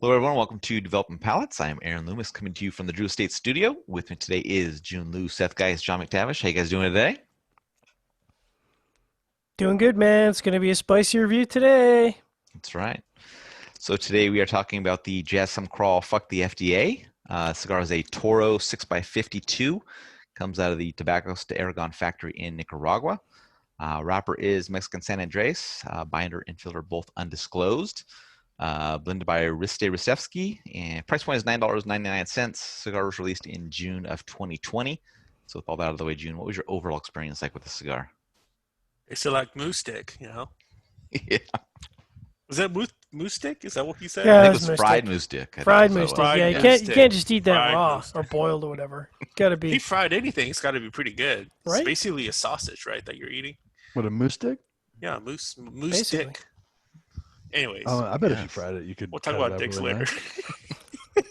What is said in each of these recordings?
Hello, everyone. Welcome to Developing Palates. I am Aaron Loomis coming to you from the Drew Estate Studio. With me today is Jiunn, Seth Guys, John McTavish. How you guys doing today? Doing good, man. It's going to be a spicy review today. That's right. So today we are talking about the Jazz Some Crawl Fuck the FDA. Cigar is a Toro 6x52. Comes out of the Tabacos de Aragon factory in Nicaragua. Wrapper is Mexican San Andres. Binder and filler both undisclosed. Blended by Riste Ristevsky, and price point is $9.99. Cigar was released in June of 2020. So with all that out of the way, June, what was your overall experience like with the cigar? It's like moose stick, Yeah, Was that moose stick? Is that what he said? I Yeah, think it it was was moose fried stick. moose dick. I think Fried is what moose it stick. was. Yeah, Fried you moose can't stick. just eat that Fried raw moose or stick. boiled or whatever. It's got to He be fried anything. It's got to be pretty good. It's right. basically a sausage, right? That you're eating. What, a moose stick? Yeah, moose Basically. stick. Anyways, I bet if you Yes. fried it, you could we'll talk cut it about up dicks really later. nice.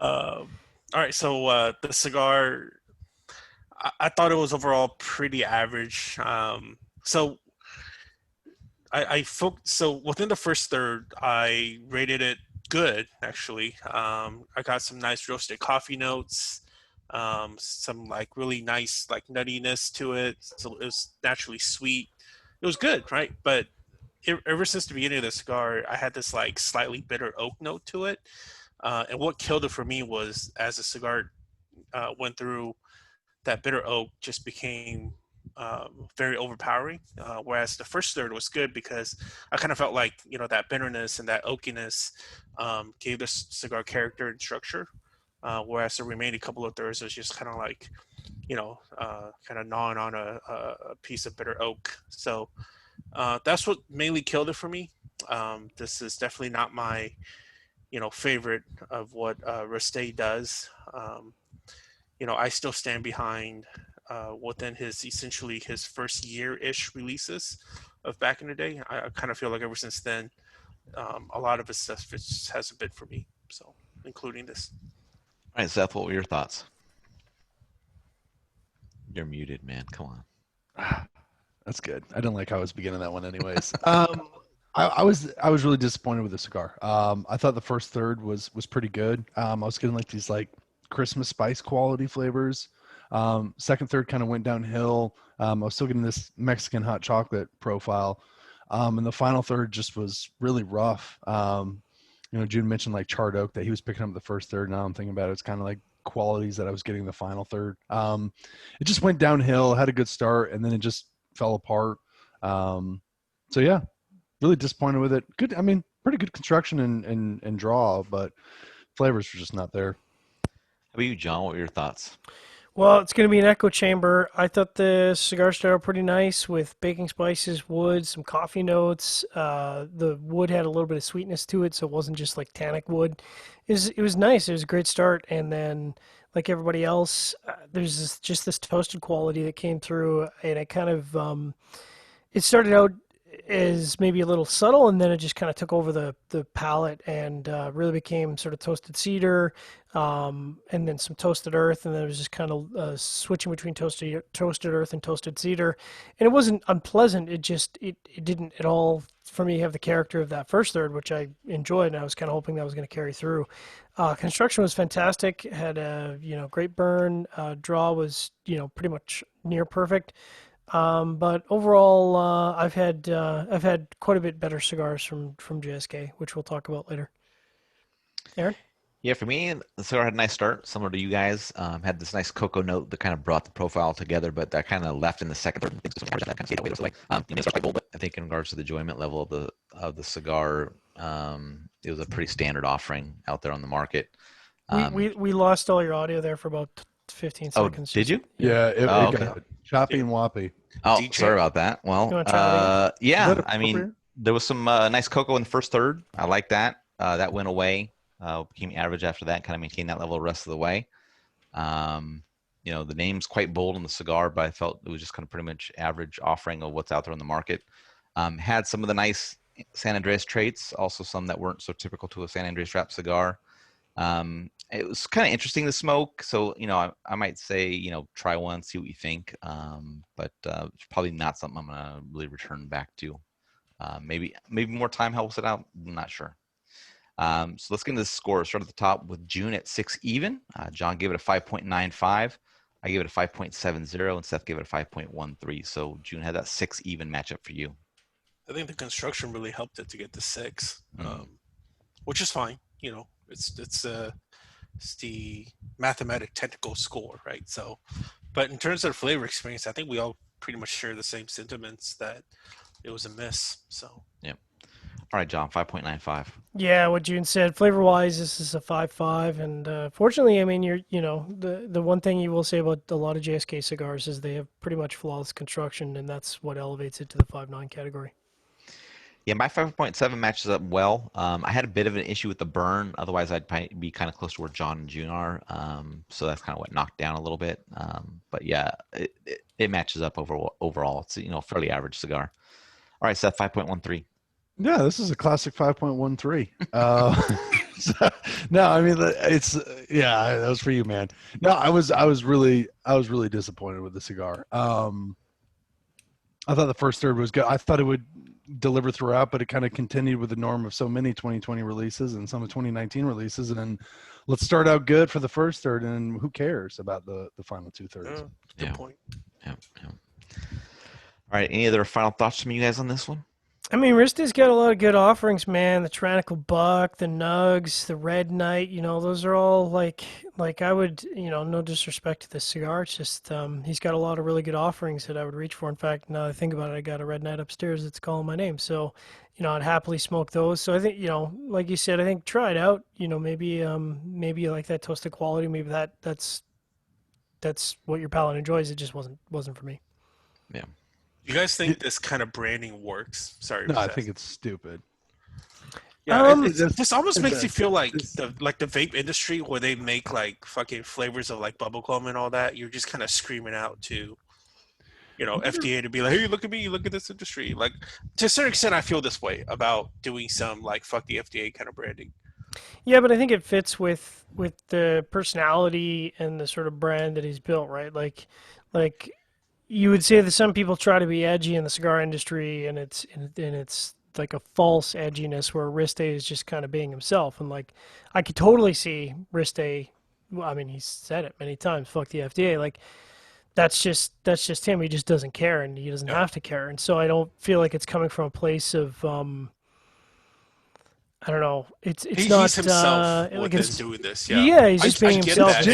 All right, so the cigar, I thought it was overall pretty average. So so within the first third, I rated it good actually. I got some nice roasted coffee notes, some like really nice like nuttiness to it. So it was naturally sweet. It was good, right? But ever since the beginning of the cigar, I had this like slightly bitter oak note to it. And what killed it for me was as the cigar went through, that bitter oak just became very overpowering. Whereas the first third was good because I kind of felt like that bitterness and that oakiness gave this cigar character and structure. Whereas the remaining couple of thirds was just kind of like kind of gnawing on a piece of bitter oak. So that's what mainly killed it for me. This is definitely not my favorite of what Reste does. I still stand behind within his essentially his first year-ish releases of back in the day. I kind of feel like ever since then, a lot of his stuff just hasn't been for me. So, including this. All right, Seth, what were your thoughts? You're muted, man. Come on. That's good. I didn't like how I was beginning that one, anyways. I was really disappointed with the cigar. I thought the first third was pretty good. I was getting like these like Christmas spice quality flavors. Second third kind of went downhill. I was still getting this Mexican hot chocolate profile, and the final third just was really rough. June mentioned like charred oak that he was picking up the first third. Now I'm thinking about it, it's kind of like qualities that I was getting the final third. It just went downhill, had a good start, and then it just fell apart. So yeah, really disappointed with it. Good, I mean, pretty good construction and draw, but flavors were just not there. How about you, John? What were your thoughts? Well, it's going to be an echo chamber. I thought the cigar started out pretty nice with baking spices, wood, some coffee notes. The wood had a little bit of sweetness to it, so it wasn't just like tannic wood. It was nice. It was a great start, and then like everybody else, there's just this toasted quality that came through, and it kind of it started out as maybe a little subtle, and then it just kind of took over the palate and really became sort of toasted cedar, and then some toasted earth, and then it was just kind of switching between toasted earth and toasted cedar, and it wasn't unpleasant. It didn't at all for me have the character of that first third, which I enjoyed, and I was kind of hoping that was going to carry through. Construction was fantastic. Had a great burn. Draw was pretty much near perfect. But overall, I've had quite a bit better cigars from JSK, which we'll talk about later. Aaron? Yeah, for me, the cigar had a nice start, similar to you guys. Had this nice cocoa note that kind of brought the profile together, but that kind of left in the second, third, things that kind of stayed away the rest of the way. It started quite bold, but I think in regards to the enjoyment level of the cigar, it was a pretty standard offering out there on the market. We, Um, we we lost all your audio there for about 15 oh, seconds. did you? Yeah, it Oh, got okay. choppy and woppy. Oh, DJ. sorry about that. You Well, want to try that again? Is that yeah, I mean, appropriate? there was some nice cocoa in the first third. I like that. That went away. Became average after that. Kind of maintained that level the rest of the way. Um, the name's quite bold on the cigar, but I felt it was just kind of pretty much average offering of what's out there on the market. Had some of the nice San Andreas traits, also some that weren't so typical to a San Andreas wrap cigar. It was kind of interesting to smoke, so I might say try one, see what you think. But it's probably not something I'm gonna really return back to. Maybe more time helps it out. I'm not sure. So let's get into the score. Start at the top with Jiunn at 6 even. John gave it a 5.95. I gave it a 5.70, and Seth gave it a 5.13. So Jiunn had that 6 even matchup for you. I think the construction really helped it to get to 6, which is fine. You know, it's the mathematic technical score, right? So, but in terms of the flavor experience, I think we all pretty much share the same sentiments that it was a miss. So, Yep. All right, John, 5.95. Yeah, what Jiunn said. Flavor wise, this is a 5.5, and fortunately, I mean, the one thing you will say about a lot of JSK cigars is they have pretty much flawless construction, and that's what elevates it to the 5.9 category. Yeah, my 5.7 matches up well. I had a bit of an issue with the burn. Otherwise, I'd be kind of close to where John and Jiunn are. So that's kind of what knocked down a little bit. But yeah, it matches up overall. It's a fairly average cigar. All right, Seth, 5.13. Yeah, this is a classic 5.13. No, I mean it's that was for you, man. No, I was really disappointed with the cigar. I thought the first third was good. I thought it would deliver throughout, but it kind of continued with the norm of so many 2020 releases and some of 2019 releases. And then let's start out good for the first third, and who cares about the final 2/3? good point. Yeah. All right, any other final thoughts from you guys on this one? I mean, Rista's got a lot of good offerings, man. The Tyrannical Buck, the Nugs, the Red Knight, those are all like I would, no disrespect to this cigar. It's just he's got a lot of really good offerings that I would reach for. In fact, now that I think about it, I got a Red Knight upstairs that's calling my name. So, I'd happily smoke those. So I think, like you said, I think try it out. Maybe you like that toasted quality. Maybe that's what your palate enjoys. It just wasn't for me. Yeah. You guys think this kind of branding works? Sorry. No, I think it's stupid. Yeah, this almost makes you feel like the vape industry where they make like fucking flavors of like bubblegum and all that. You're just kind of screaming out to, FDA to be like, hey, look at me, look at this industry. Like to a certain extent, I feel this way about doing some like fuck the FDA kind of branding. Yeah, but I think it fits with the personality and the sort of brand that he's built, right? Like you would say that some people try to be edgy in the cigar industry, and it's like a false edginess where Riste is just kind of being himself. And like, I could totally see Riste. Well, I mean, he's said it many times. Fuck the FDA. Like, that's just him. He just doesn't care, and he doesn't have to care. And so I don't feel like it's coming from a place of I don't know. It's not he's himself like within doing this. Yeah, he's just being himself. That,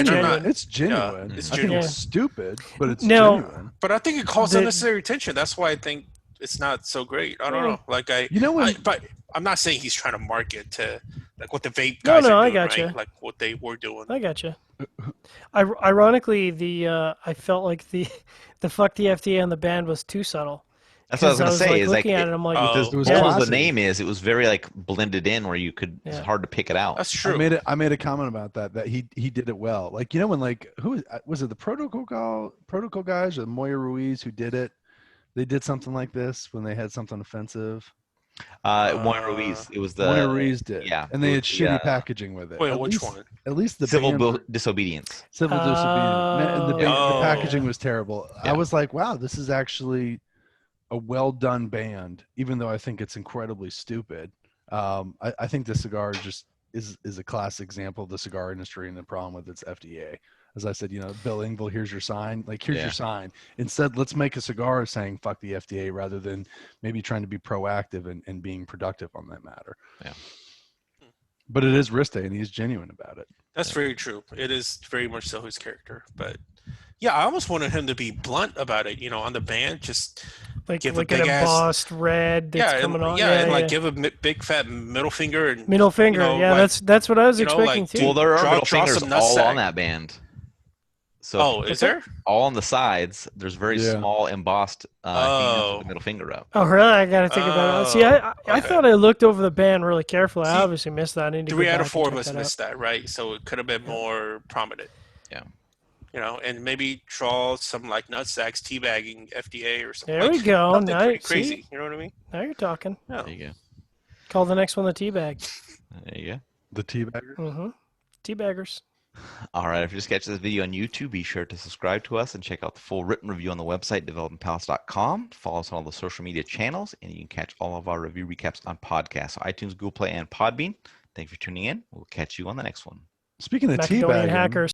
It's genuine. It's I genuine. think it's stupid, but it's No. genuine. But I think it calls unnecessary attention. That's why I think it's not so great. I don't know. Like but I'm not saying he's trying to market to like what the vape guys are doing, I gotcha. right? Like what they were doing. I gotcha. Ironically, I felt like the fuck the FDA on the band was too subtle. That's what I was going to say. Is looking at it, I'm like, as it was bold as classy. the name is, it was very like blended in where you could. It's hard to pick it out. That's true. I made a comment about that he did it well. Like when like who was it, the protocol guys or Moya Ruiz who did it? They did something like this when they had something offensive. Moya Ruiz. It was the Moya Ruiz did. Yeah, and they had shitty packaging with it. Wait, at which least, one? At least the civil band, disobedience. Civil disobedience. And the packaging was terrible. Yeah. I was like, wow, this is actually a well done band, even though I think it's incredibly stupid. I think this cigar just is a classic example of the cigar industry and the problem with its FDA. As I said, Bill Engvall, here's your sign. Like, here's your sign. Instead, let's make a cigar saying fuck the FDA rather than maybe trying to be proactive and being productive on that matter. Yeah. But it is Riste, and he's genuine about it. That's very true. It is very much so his character. But yeah, I almost wanted him to be blunt about it, on the band, just give like a an big embossed red that's coming on. And give a big fat middle finger. And, middle finger, that's what I was expecting too. Well, there are middle fingers some all nutsack. on that band. So is there? All on the sides, there's very small embossed hands with the middle finger up. Oh, really? I got to think about it. See, I thought I looked over the band really carefully. I obviously missed that. I need to 3 go out back of 4 and of check us that missed that, right? So it could have been more prominent. Yeah. And maybe draw some like nutsacks teabagging FDA or something. There we go. Something pretty Nice. crazy. See? You know what I mean? Now you're talking. Yeah. There you go. Call the next one the teabag. There you go. The teabagger. Mm-hmm. Teabaggers. All right, if you're just catching this video on YouTube, be sure to subscribe to us and check out the full written review on the website, developmentpalates.com. Follow us on all the social media channels, and you can catch all of our review recaps on podcasts, so iTunes, Google Play, and Podbean. Thank you for tuning in. We'll catch you on the next one. Speaking of Macedonian teabagging, hackers.